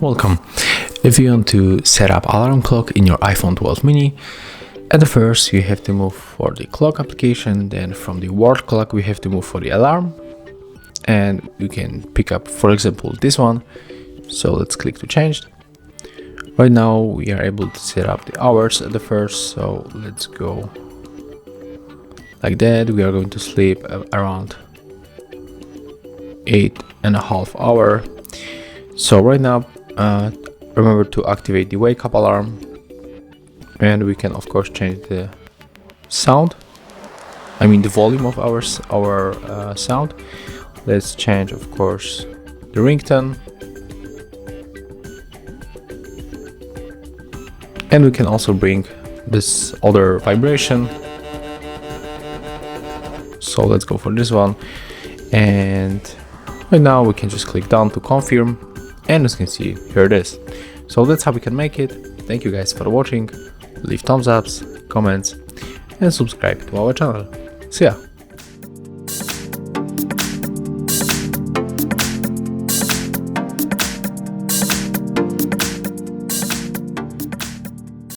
Welcome. If you want to set up alarm clock in your iPhone 12 mini, at the first you have to move for the clock application, then from the word clock we have to move for the alarm, and you can pick up, for example, this one. So let's click to change. Right now we are able to set up the hours at the first, so let's go like that. We are going to sleep around 8.5 hours. So right now remember to activate the wake up alarm, and we can of course change the sound, the volume of our sound. Let's change of course the ringtone, and we can also bring this other vibration. So let's go for this one, and right now we can just click down to confirm, and as you can see, here it is. So that's how we can make it. Thank you guys for watching. Leave thumbs ups, comments, and subscribe to our channel. See ya!